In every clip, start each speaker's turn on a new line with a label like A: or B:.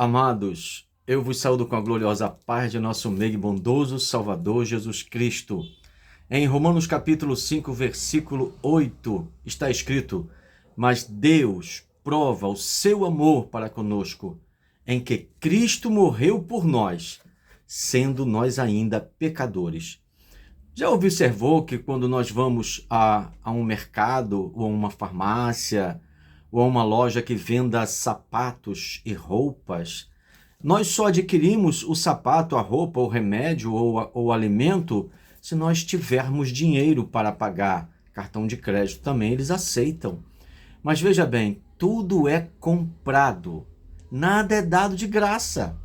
A: Amados, eu vos saúdo com a gloriosa paz de nosso meio e bondoso Salvador Jesus Cristo. Em Romanos capítulo 5, versículo 8, está escrito: Mas Deus prova o seu amor para conosco, em que Cristo morreu por nós, sendo nós ainda pecadores. Já observou que quando nós vamos a um mercado, ou a uma farmácia, ou a uma loja que venda sapatos e roupas, nós só adquirimos o sapato, a roupa, o remédio ou o alimento se nós tivermos dinheiro para pagar. Cartão de crédito também eles aceitam. Mas veja bem, tudo é comprado, nada é dado de graça.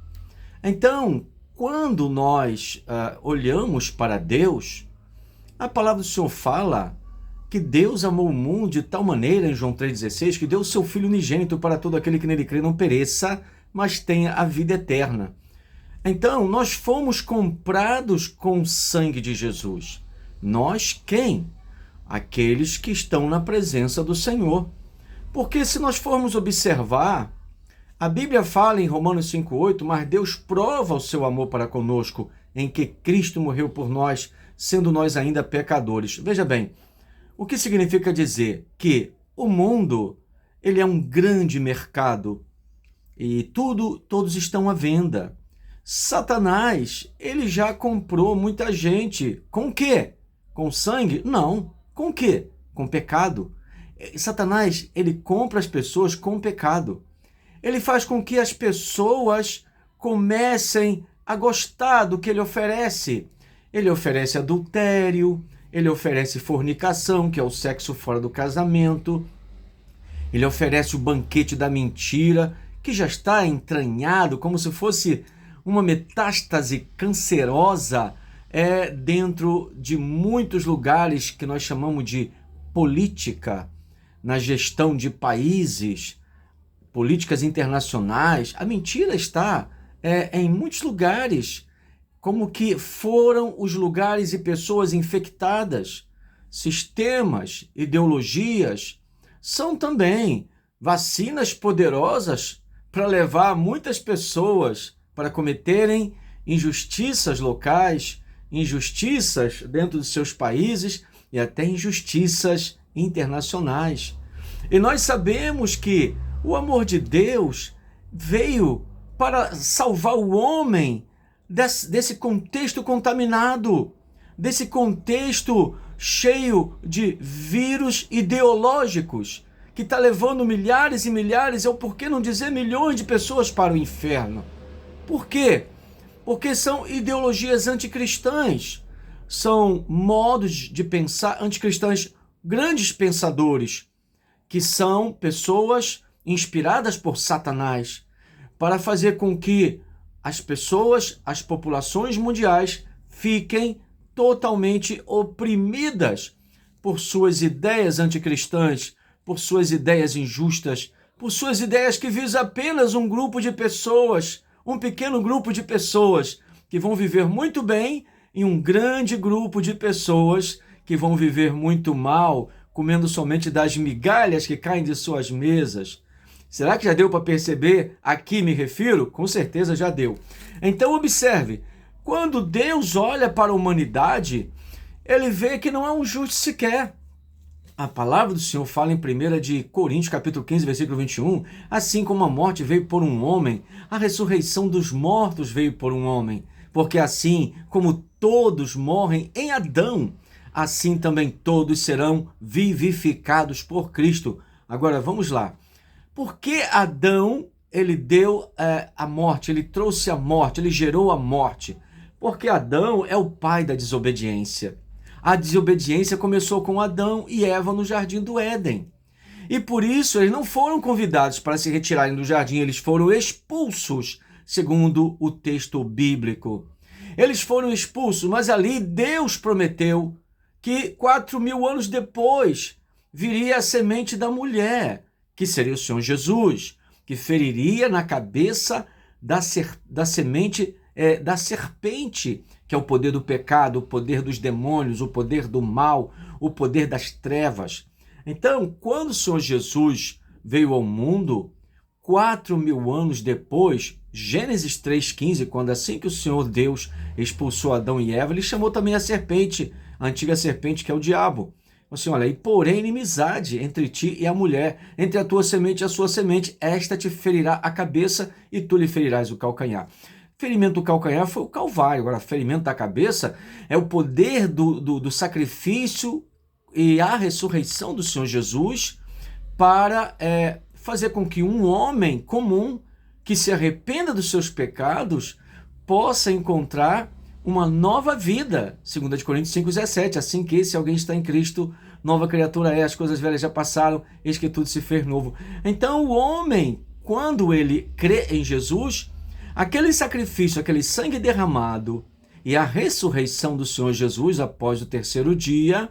A: Então, quando nós olhamos para Deus, a palavra do Senhor fala que Deus amou o mundo de tal maneira, em João 3,16, que deu o seu Filho unigênito para todo aquele que nele crê não pereça, mas tenha a vida eterna. Então, nós fomos comprados com o sangue de Jesus. Nós quem? Aqueles que estão na presença do Senhor. Porque se nós formos observar, a Bíblia fala em Romanos 5,8, mas Deus prova o seu amor para conosco, em que Cristo morreu por nós, sendo nós ainda pecadores. Veja bem, o que significa dizer que o mundo, ele é um grande mercado e todos estão à venda. Satanás, ele já comprou muita gente. Com o quê? Com sangue? Não. Com o quê? Com pecado. Satanás, ele compra as pessoas com pecado. Ele faz com que as pessoas comecem a gostar do que ele oferece. Ele oferece adultério, ele oferece fornicação, que é o sexo fora do casamento. Ele oferece o banquete da mentira, que já está entranhado como se fosse uma metástase cancerosa dentro de muitos lugares que nós chamamos de política, na gestão de países, políticas internacionais. A mentira está em muitos lugares, como que foram os lugares e pessoas infectadas. Sistemas, ideologias, são também vacinas poderosas para levar muitas pessoas para cometerem injustiças locais, injustiças dentro dos seus países e até injustiças internacionais. E nós sabemos que o amor de Deus veio para salvar o homem desse contexto contaminado, desse contexto cheio de vírus ideológicos, que está levando milhares e milhares, ou por que não dizer milhões de pessoas para o inferno. Por quê? Porque são ideologias anticristãs, são modos de pensar anticristãs, grandes pensadores, que são pessoas inspiradas por Satanás, para fazer com que as pessoas, as populações mundiais, fiquem totalmente oprimidas por suas ideias anticristãs, por suas ideias injustas, por suas ideias que visam apenas um grupo de pessoas, um pequeno grupo de pessoas que vão viver muito bem e um grande grupo de pessoas que vão viver muito mal, comendo somente das migalhas que caem de suas mesas. Será que já deu para perceber a que me refiro? Com certeza já deu. Então observe, quando Deus olha para a humanidade, ele vê que não é um justo sequer. A palavra do Senhor fala em 1 de Coríntios, capítulo 15, versículo 21, assim como a morte veio por um homem, a ressurreição dos mortos veio por um homem. Porque assim como todos morrem em Adão, assim também todos serão vivificados por Cristo. Agora vamos lá. Por que Adão, ele deu a morte, ele trouxe a morte, ele gerou a morte? Porque Adão é o pai da desobediência. A desobediência começou com Adão e Eva no jardim do Éden. E por isso eles não foram convidados para se retirarem do jardim, eles foram expulsos, segundo o texto bíblico. Eles foram expulsos, mas ali Deus prometeu que 4.000 anos depois viria a semente da mulher, que seria o Senhor Jesus, que feriria na cabeça da semente da serpente, que é o poder do pecado, o poder dos demônios, o poder do mal, o poder das trevas. Então, quando o Senhor Jesus veio ao mundo, 4.000 anos depois, Gênesis 3,15, quando assim que o Senhor Deus expulsou Adão e Eva, ele chamou também a serpente, a antiga serpente que é o diabo. Assim, olha, e porém inimizade entre ti e a mulher, entre a tua semente e a sua semente, esta te ferirá a cabeça e tu lhe ferirás o calcanhar. Ferimento do calcanhar foi o Calvário, agora ferimento da cabeça é o poder do sacrifício e a ressurreição do Senhor Jesus para fazer com que um homem comum que se arrependa dos seus pecados possa encontrar uma nova vida, 2 Coríntios 5,17, assim que se alguém está em Cristo, nova criatura é, as coisas velhas já passaram, eis que tudo se fez novo. Então o homem, quando ele crê em Jesus, aquele sacrifício, aquele sangue derramado e a ressurreição do Senhor Jesus após o terceiro dia,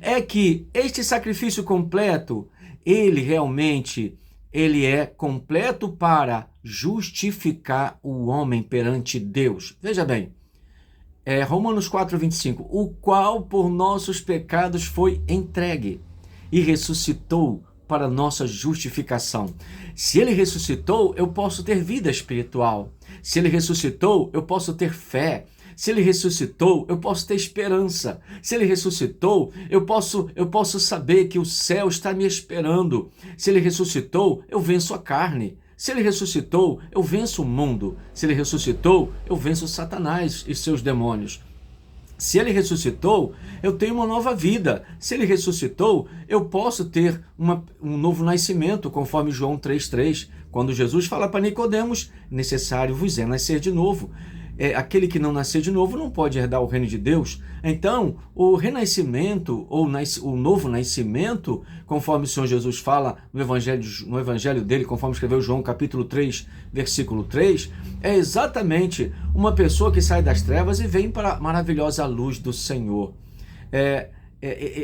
A: é que este sacrifício completo, ele é completo para justificar o homem perante Deus. Veja bem, Romanos 4,25, o qual por nossos pecados foi entregue e ressuscitou para nossa justificação. Se ele ressuscitou, eu posso ter vida espiritual. Se ele ressuscitou, eu posso ter fé. Se ele ressuscitou, eu posso ter esperança. Se ele ressuscitou, eu posso saber que o céu está me esperando. Se ele ressuscitou, eu venço a carne. Se ele ressuscitou, eu venço o mundo. Se ele ressuscitou, eu venço Satanás e seus demônios. Se ele ressuscitou, eu tenho uma nova vida. Se ele ressuscitou, eu posso ter um novo nascimento, conforme João 3,3, quando Jesus fala para Nicodemos, necessário vos é nascer de novo. Aquele que não nascer de novo não pode herdar o reino de Deus. Então, o renascimento, ou o novo nascimento, conforme o Senhor Jesus fala no evangelho dele, conforme escreveu João capítulo 3, versículo 3, é exatamente uma pessoa que sai das trevas e vem para a maravilhosa luz do Senhor.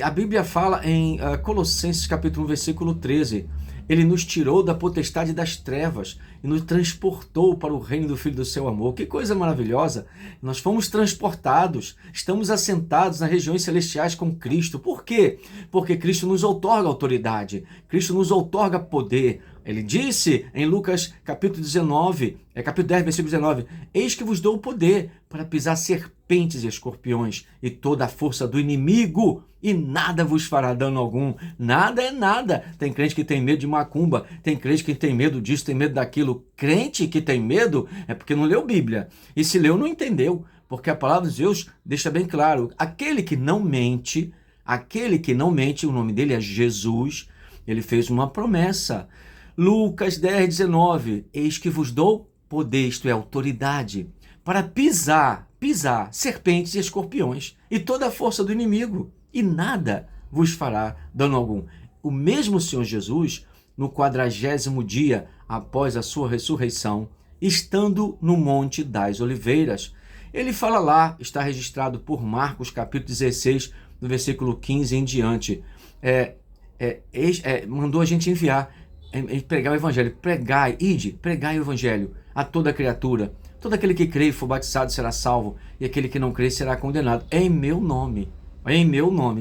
A: A Bíblia fala em Colossenses capítulo 1, versículo 13, ele nos tirou da potestade das trevas e nos transportou para o reino do Filho do seu amor. Que coisa maravilhosa! Nós fomos transportados, estamos assentados nas regiões celestiais com Cristo. Por quê? Porque Cristo nos outorga autoridade, Cristo nos outorga poder. Ele disse em Lucas capítulo 19, capítulo 10, versículo 19, eis que vos dou o poder para pisar serpentes e escorpiões e toda a força do inimigo, e nada vos fará dano algum. Nada é nada. Tem crente que tem medo de macumba, tem crente que tem medo disso, tem medo daquilo. Crente que tem medo é porque não leu Bíblia. E se leu, não entendeu. Porque a palavra de Deus deixa bem claro, aquele que não mente, o nome dele é Jesus, ele fez uma promessa. Lucas 10, 19, eis que vos dou poder, isto é, autoridade, para pisar serpentes e escorpiões e toda a força do inimigo, e nada vos fará dano algum. O mesmo Senhor Jesus, no 40º dia após a sua ressurreição, estando no Monte das Oliveiras, ele fala lá, está registrado por Marcos capítulo 16, no versículo 15 em diante, mandou a gente enviar, pregar o evangelho, pregai o evangelho a toda criatura. Todo aquele que crê e for batizado será salvo, e aquele que não crê será condenado. Em meu nome,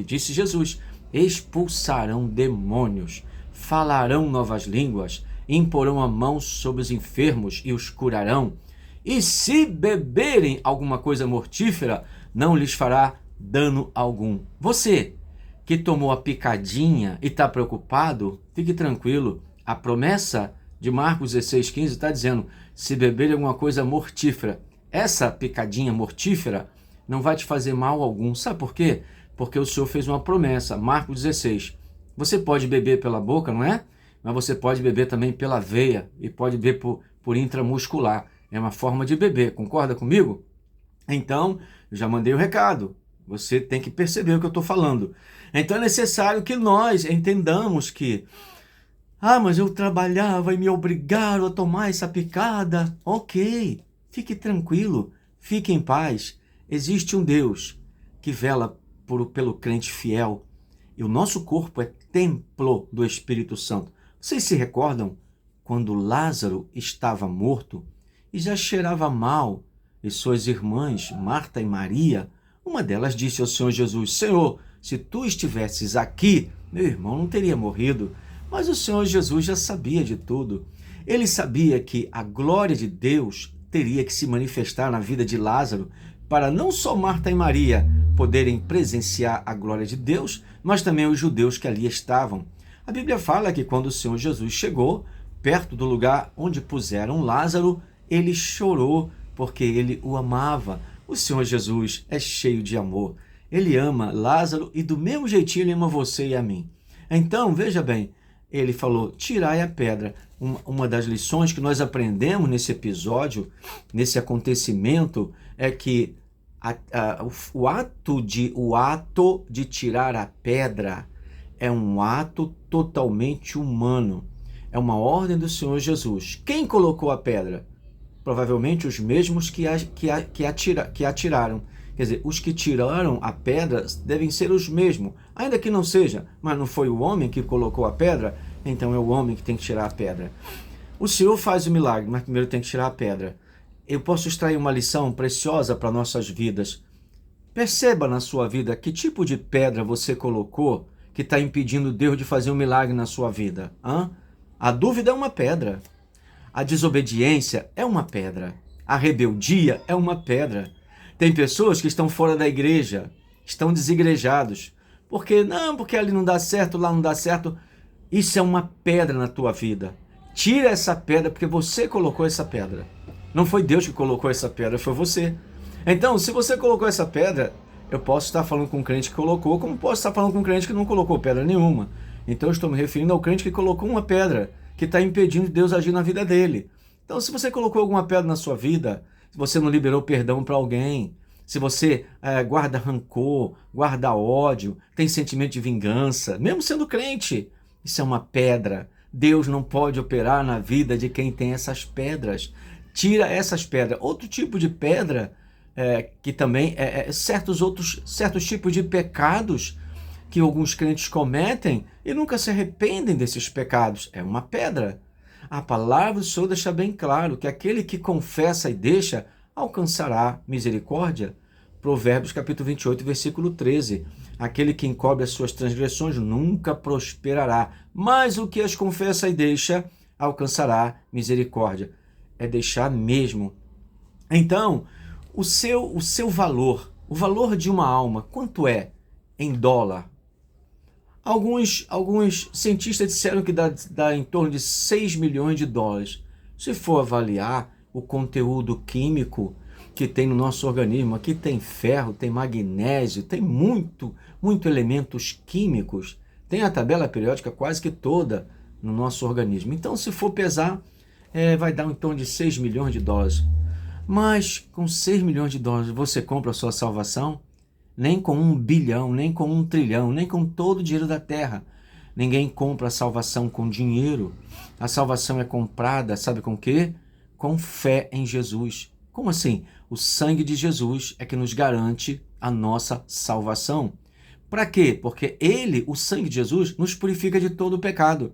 A: disse Jesus, expulsarão demônios, falarão novas línguas, imporão a mão sobre os enfermos e os curarão. E se beberem alguma coisa mortífera, não lhes fará dano algum. Você que tomou a picadinha e está preocupado, fique tranquilo. A promessa de Marcos 16,15 está dizendo, se beberem alguma coisa mortífera, essa picadinha mortífera não vai te fazer mal algum. Sabe por quê? Porque o Senhor fez uma promessa, Marcos 16. Você pode beber pela boca, não é? Mas você pode beber também pela veia e pode beber por intramuscular. É uma forma de beber, concorda comigo? Então, eu já mandei o recado. Você tem que perceber o que eu estou falando. Então é necessário que nós entendamos que mas eu trabalhava e me obrigaram a tomar essa picada. Ok, fique tranquilo, fique em paz. Existe um Deus que vela pelo crente fiel. E o nosso corpo é templo do Espírito Santo. Vocês se recordam quando Lázaro estava morto e já cheirava mal? E suas irmãs, Marta e Maria, uma delas disse ao Senhor Jesus, Senhor, se tu estivesses aqui, meu irmão não teria morrido. Mas o Senhor Jesus já sabia de tudo. Ele sabia que a glória de Deus teria que se manifestar na vida de Lázaro para não só Marta e Maria poderem presenciar a glória de Deus, mas também os judeus que ali estavam. A Bíblia fala que quando o Senhor Jesus chegou perto do lugar onde puseram Lázaro, ele chorou porque ele o amava. O Senhor Jesus é cheio de amor. Ele ama Lázaro e do mesmo jeitinho ele ama você e a mim. Então, veja bem, ele falou, tirai a pedra. Uma das lições que nós aprendemos nesse episódio, nesse acontecimento, é que o ato de tirar a pedra é um ato totalmente humano. É uma ordem do Senhor Jesus. Quem colocou a pedra? Provavelmente os mesmos que atiraram. Quer dizer, os que tiraram a pedra devem ser os mesmos, ainda que não seja, mas não foi o homem que colocou a pedra, então é o homem que tem que tirar a pedra. O Senhor faz o milagre, mas primeiro tem que tirar a pedra. Eu posso extrair uma lição preciosa para nossas vidas. Perceba na sua vida que tipo de pedra você colocou que está impedindo Deus de fazer um milagre na sua vida. A dúvida é uma pedra. A desobediência é uma pedra. A rebeldia é uma pedra. Tem pessoas que estão fora da igreja, estão desigrejados. Porque ali não dá certo, lá não dá certo. Isso é uma pedra na tua vida. Tira essa pedra porque você colocou essa pedra. Não foi Deus que colocou essa pedra, foi você. Então, se você colocou essa pedra, eu posso estar falando com um crente que colocou, como posso estar falando com um crente que não colocou pedra nenhuma. Então, eu estou me referindo ao crente que colocou uma pedra, que está impedindo Deus agir na vida dele. Então, se você colocou alguma pedra na sua vida, se você não liberou perdão para alguém, se você guarda rancor, guarda ódio, tem sentimento de vingança, mesmo sendo crente, isso é uma pedra. Deus não pode operar na vida de quem tem essas pedras. Tira essas pedras. Outro tipo de pedra, que também certos tipos de pecados que alguns crentes cometem e nunca se arrependem desses pecados. É uma pedra. A palavra do Senhor deixa bem claro que aquele que confessa e deixa alcançará misericórdia. Provérbios capítulo 28, versículo 13. Aquele que encobre as suas transgressões nunca prosperará, mas o que as confessa e deixa alcançará misericórdia. É deixar mesmo. Então, o seu valor, o valor de uma alma, quanto é em dólar? Alguns cientistas disseram que dá em torno de 6 milhões de dólares. Se for avaliar o conteúdo químico que tem no nosso organismo, aqui tem ferro, tem magnésio, tem muito elementos químicos, tem a tabela periódica quase que toda no nosso organismo. Então, se for pesar, vai dar em torno de 6 milhões de dólares. Mas com 6 milhões de dólares você compra a sua salvação? Nem com 1 bilhão, nem com 1 trilhão, nem com todo o dinheiro da terra. Ninguém compra a salvação com dinheiro. A salvação é comprada, sabe com o quê? Com fé em Jesus. Como assim? O sangue de Jesus é que nos garante a nossa salvação. Para quê? Porque ele, o sangue de Jesus, nos purifica de todo o pecado.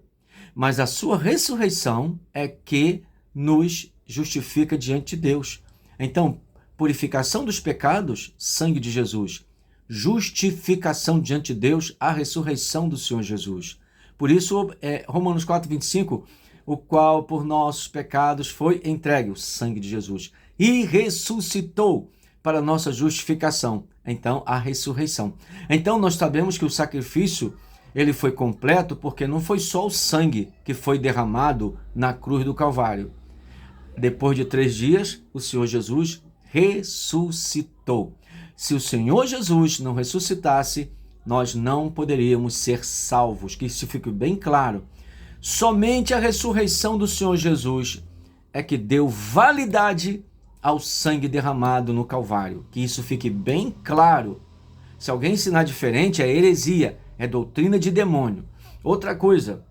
A: Mas a sua ressurreição é que nos justifica diante de Deus. Então, purificação dos pecados, sangue de Jesus. Justificação diante de Deus, a ressurreição do Senhor Jesus. Por isso, Romanos 4, 25, o qual por nossos pecados foi entregue, o sangue de Jesus, e ressuscitou para nossa justificação. Então, a ressurreição. Então, nós sabemos que o sacrifício ele foi completo porque não foi só o sangue que foi derramado na cruz do Calvário. Depois de 3 dias, o Senhor Jesus ressuscitou. Se o Senhor Jesus não ressuscitasse, nós não poderíamos ser salvos. Que isso fique bem claro. Somente a ressurreição do Senhor Jesus é que deu validade ao sangue derramado no Calvário. Que isso fique bem claro. Se alguém ensinar diferente, é heresia, é doutrina de demônio. Outra coisa,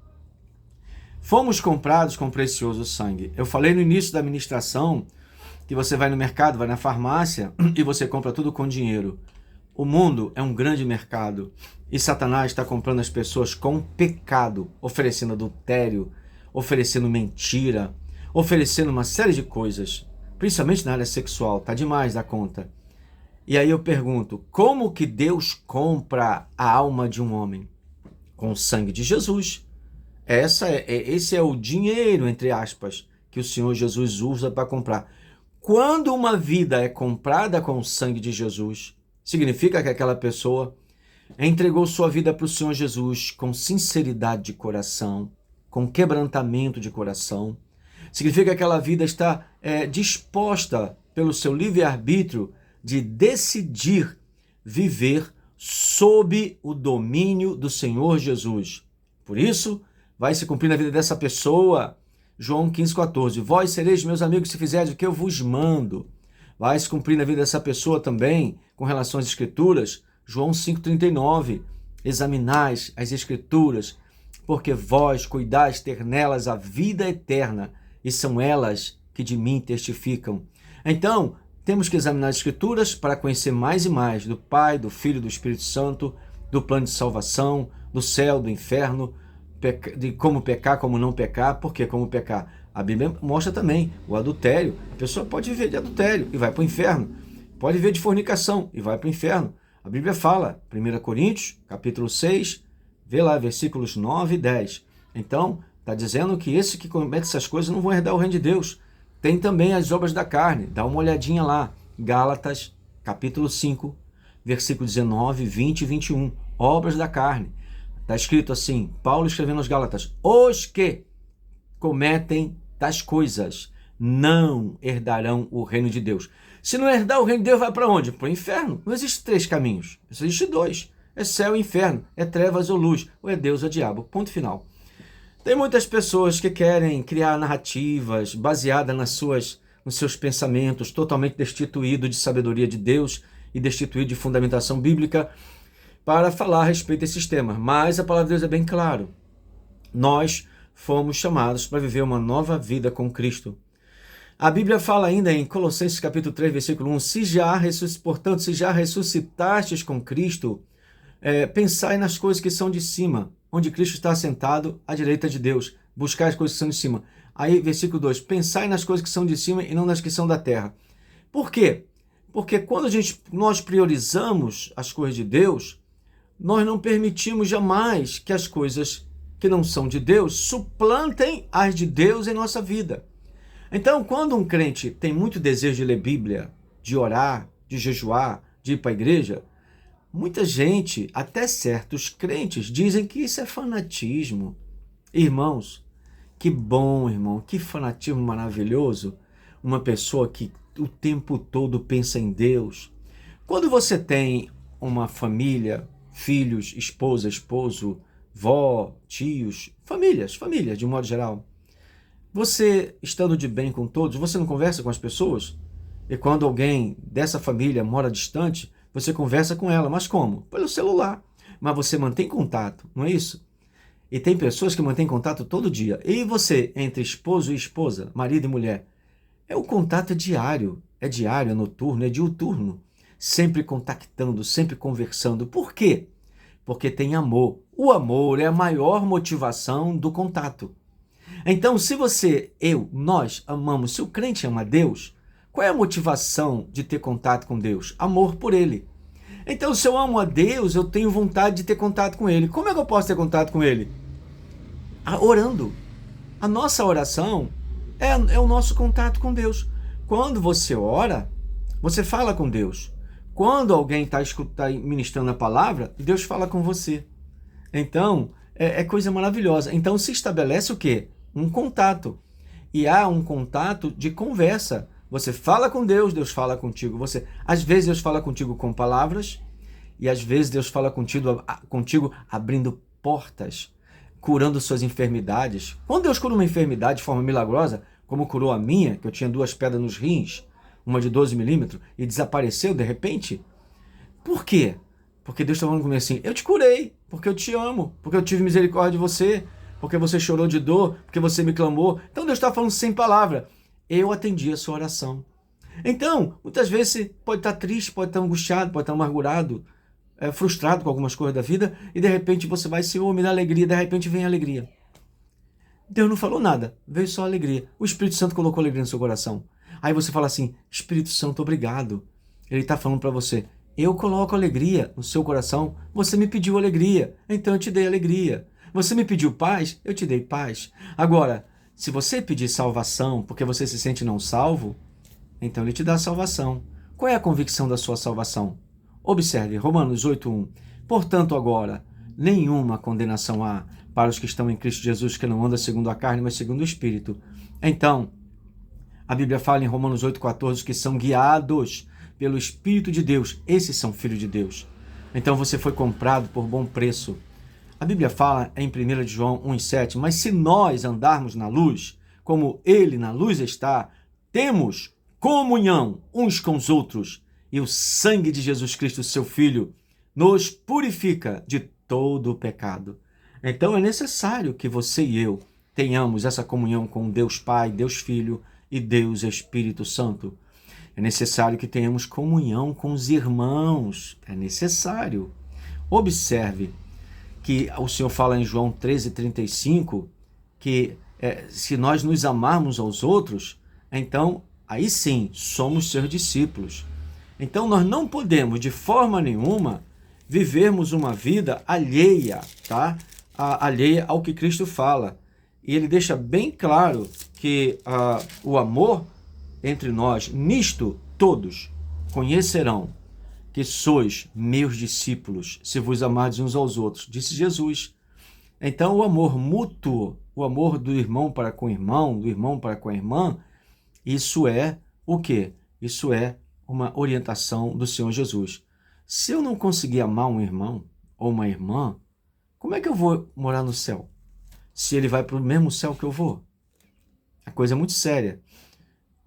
A: fomos comprados com precioso sangue. Eu falei no início da ministração que você vai no mercado, vai na farmácia e você compra tudo com dinheiro. O mundo é um grande mercado e Satanás está comprando as pessoas com pecado, oferecendo adultério, oferecendo mentira, oferecendo uma série de coisas, principalmente na área sexual, tá demais da conta. E aí eu pergunto, como que Deus compra a alma de um homem? Com o sangue de Jesus. Esse é o dinheiro, entre aspas, que o Senhor Jesus usa para comprar. Quando uma vida é comprada com o sangue de Jesus, significa que aquela pessoa entregou sua vida para o Senhor Jesus com sinceridade de coração, com quebrantamento de coração. Significa que aquela vida está disposta pelo seu livre-arbítrio de decidir viver sob o domínio do Senhor Jesus. Por isso, vai se cumprir na vida dessa pessoa, João 15,14. Vós sereis meus amigos se fizerdes o que eu vos mando. Vai se cumprir na vida dessa pessoa também, com relação às Escrituras, João 5,39. Examinais as Escrituras, porque vós cuidais ter nelas a vida eterna, e são elas que de mim testificam. Então, temos que examinar as Escrituras para conhecer mais e mais do Pai, do Filho e do Espírito Santo, do plano de salvação, do céu, do inferno, de como pecar, como não pecar. Por que como pecar? A Bíblia mostra também o adultério. A pessoa pode viver de adultério e vai para o inferno. Pode viver de fornicação e vai para o inferno. A Bíblia fala, 1 Coríntios, capítulo 6, vê lá, versículos 9 e 10. Então, está dizendo que esse que comete essas coisas não vão herdar o reino de Deus. Tem também as obras da carne. Dá uma olhadinha lá. Gálatas, capítulo 5, versículo 19, 20 e 21. Obras da carne. Está escrito assim, Paulo escrevendo aos Gálatas: os que cometem tais coisas não herdarão o reino de Deus. Se não herdar o reino de Deus, vai para onde? Para o inferno. Não existe 3 caminhos. Existe 2. É céu e inferno. É trevas ou luz. Ou é Deus ou diabo. Ponto final. Tem muitas pessoas que querem criar narrativas baseadas nos seus pensamentos, totalmente destituído de sabedoria de Deus e destituído de fundamentação bíblica, para falar a respeito desses temas. Mas a palavra de Deus é bem claro. Nós fomos chamados para viver uma nova vida com Cristo. A Bíblia fala ainda em Colossenses capítulo 3, versículo 1, portanto, se já ressuscitastes com Cristo, pensai nas coisas que são de cima, onde Cristo está assentado à direita de Deus. Buscai as coisas que são de cima. Aí, versículo 2, pensai nas coisas que são de cima e não nas que são da terra. Por quê? Porque quando nós priorizamos as coisas de Deus, nós não permitimos jamais que as coisas que não são de Deus suplantem as de Deus em nossa vida. Então, quando um crente tem muito desejo de ler Bíblia, de orar, de jejuar, de ir para a igreja, muita gente, até certos crentes, dizem que isso é fanatismo. Irmãos, que bom, irmão, que fanatismo maravilhoso. Uma pessoa que o tempo todo pensa em Deus. Quando você tem uma família, filhos, esposa, esposo, vó, tios, famílias de modo geral, você, estando de bem com todos, você não conversa com as pessoas? E quando alguém dessa família mora distante, você conversa com ela. Mas como? Pelo celular. Mas você mantém contato, não é isso? E tem pessoas que mantêm contato todo dia. E você, entre esposo e esposa, marido e mulher, o contato é diário, é noturno, é diuturno. Sempre contactando, sempre conversando. Por quê? Porque tem amor. O amor é a maior motivação do contato. Então, se nós amamos, se o crente ama Deus, qual é a motivação de ter contato com Deus? Amor por Ele. Então, se eu amo a Deus, eu tenho vontade de ter contato com Ele. Como é que eu posso ter contato com Ele? Orando. A nossa oração é o nosso contato com Deus. Quando você ora, você fala com Deus. Quando alguém está ministrando a palavra, Deus fala com você. Então, é coisa maravilhosa. Então, se estabelece o quê? Um contato. E há um contato de conversa. Você fala com Deus, Deus fala contigo. Às vezes Deus fala contigo com palavras, e às vezes Deus fala contigo abrindo portas, curando suas enfermidades. Quando Deus cura uma enfermidade de forma milagrosa, como curou a minha, que eu tinha 2 pedras nos rins, uma de 12 milímetros, e desapareceu de repente. Por quê? Porque Deus está falando comigo assim: eu te curei, porque eu te amo, porque eu tive misericórdia de você, porque você chorou de dor, porque você me clamou. Então Deus está falando sem palavra. Eu atendi a sua oração. Então, muitas vezes você pode estar triste, pode estar angustiado, pode estar amargurado, frustrado com algumas coisas da vida, e de repente você vai, Senhor, me dá alegria, de repente vem a alegria. Deus não falou nada, veio só alegria. O Espírito Santo colocou alegria no seu coração. Aí você fala assim: Espírito Santo, obrigado. Ele está falando para você: eu coloco alegria no seu coração, você me pediu alegria, então eu te dei alegria. Você me pediu paz, eu te dei paz. Agora, se você pedir salvação porque você se sente não salvo, então ele te dá salvação. Qual é a convicção da sua salvação? Observe, Romanos 8:1. Portanto, agora, nenhuma condenação há para os que estão em Cristo Jesus, que não andam segundo a carne, mas segundo o Espírito. Então, a Bíblia fala em Romanos 8:14 que são guiados pelo Espírito de Deus. Esses são filhos de Deus. Então você foi comprado por bom preço. A Bíblia fala em 1 João 1:7, mas se nós andarmos na luz, como ele na luz está, temos comunhão uns com os outros, e o sangue de Jesus Cristo, seu Filho, nos purifica de todo o pecado. Então é necessário que você e eu tenhamos essa comunhão com Deus Pai, Deus Filho e Deus Espírito Santo. É necessário que tenhamos comunhão com os irmãos. É necessário. Observe que o Senhor fala em João 13:35 que se nós nos amarmos aos outros, então aí sim somos seus discípulos. Então nós não podemos de forma nenhuma vivermos uma vida alheia, tá? Alheia ao que Cristo fala. E ele deixa bem claro que o amor entre nós, nisto todos conhecerão que sois meus discípulos, se vos amardes uns aos outros, disse Jesus. Então o amor mútuo, o amor do irmão para com o irmão, do irmão para com a irmã, isso é o quê? Isso é uma orientação do Senhor Jesus. Se eu não conseguir amar um irmão ou uma irmã, como é que eu vou morar no céu? Se ele vai para o mesmo céu que eu vou? A coisa é muito séria.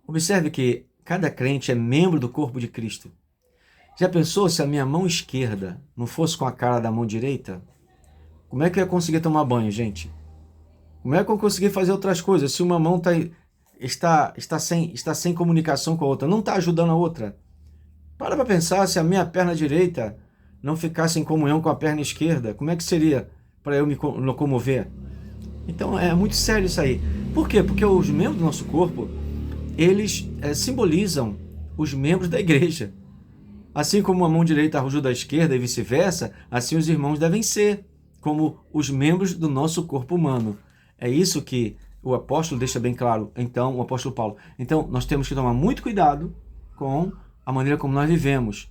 A: Observe que cada crente é membro do corpo de Cristo. Já pensou se a minha mão esquerda não fosse com a cara da mão direita? Como é que eu ia conseguir tomar banho, gente? Como é que eu ia conseguir fazer outras coisas se uma mão está sem comunicação com a outra, não está ajudando a outra? Para pensar, se a minha perna direita não ficasse em comunhão com a perna esquerda, como é que seria para eu me locomover? Então é muito sério isso aí. Por quê? Porque os membros do nosso corpo, eles simbolizam os membros da igreja. Assim como a mão direita ajuda a esquerda e vice-versa, assim os irmãos devem ser, como os membros do nosso corpo humano. É isso que o apóstolo deixa bem claro, então, o apóstolo Paulo. Então, nós temos que tomar muito cuidado com a maneira como nós vivemos.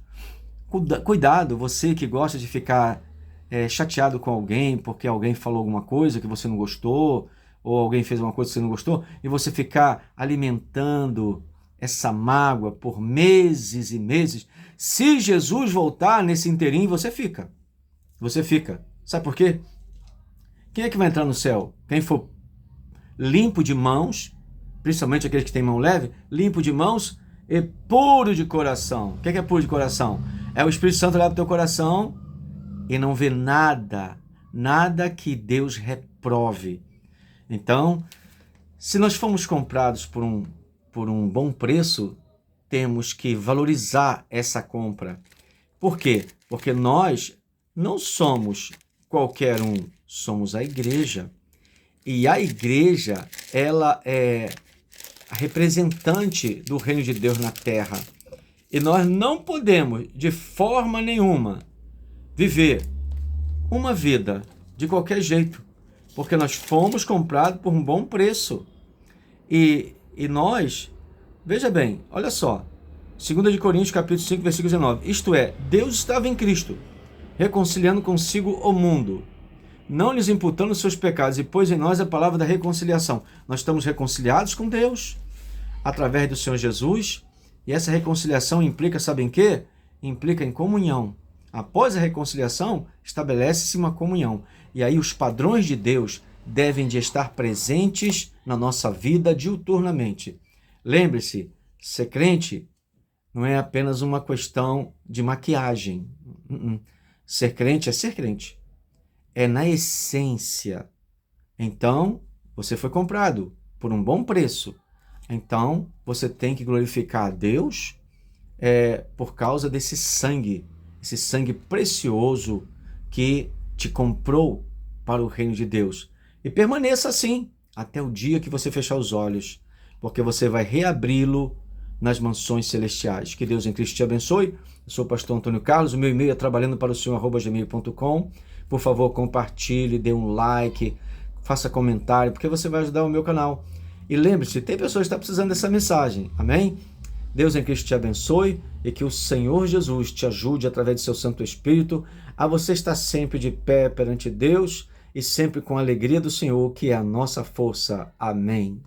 A: Cuidado, você que gosta de ficar chateado com alguém porque alguém falou alguma coisa que você não gostou, ou alguém fez uma coisa que você não gostou, e você ficar alimentando essa mágoa por meses e meses. Se Jesus voltar nesse inteirinho, você fica. Você fica. Sabe por quê? Quem é que vai entrar no céu? Quem for limpo de mãos, principalmente aqueles que têm mão leve, limpo de mãos e puro de coração. O que é puro de coração? É o Espírito Santo olhar para o teu coração e não vê nada que Deus reprove. Então, se nós fomos comprados por um bom preço, temos que valorizar essa compra. Por quê? Porque nós não somos qualquer um, somos a igreja. E a igreja, ela é a representante do reino de Deus na terra. E nós não podemos, de forma nenhuma, viver uma vida de qualquer jeito, porque nós fomos comprados por um bom preço. E nós, veja bem, olha só, 2 Coríntios capítulo 5, versículo 19, isto é, Deus estava em Cristo, reconciliando consigo o mundo, não lhes imputando seus pecados, e pôs em nós a palavra da reconciliação. Nós estamos reconciliados com Deus, através do Senhor Jesus, e essa reconciliação implica, sabem o quê? Implica em comunhão. Após a reconciliação, estabelece-se uma comunhão. E aí os padrões de Deus devem de estar presentes na nossa vida diuturnamente. Lembre-se, ser crente não é apenas uma questão de maquiagem. Ser crente é ser crente. É na essência. Então, você foi comprado por um bom preço. Então, você tem que glorificar a Deus por causa desse sangue, esse sangue precioso que te comprou para o reino de Deus. E permaneça assim até o dia que você fechar os olhos, porque você vai reabri-lo nas mansões celestiais. Que Deus em Cristo te abençoe. Eu sou o pastor Antônio Carlos, o meu e-mail é trabalhandoparosenhor@gmail.com. Por favor, compartilhe, dê um like, faça comentário, porque você vai ajudar o meu canal. E lembre-se, tem pessoas que estão precisando dessa mensagem, amém? Deus em Cristo te abençoe e que o Senhor Jesus te ajude, através do seu Santo Espírito, a você estar sempre de pé perante Deus e sempre com a alegria do Senhor, que é a nossa força. Amém.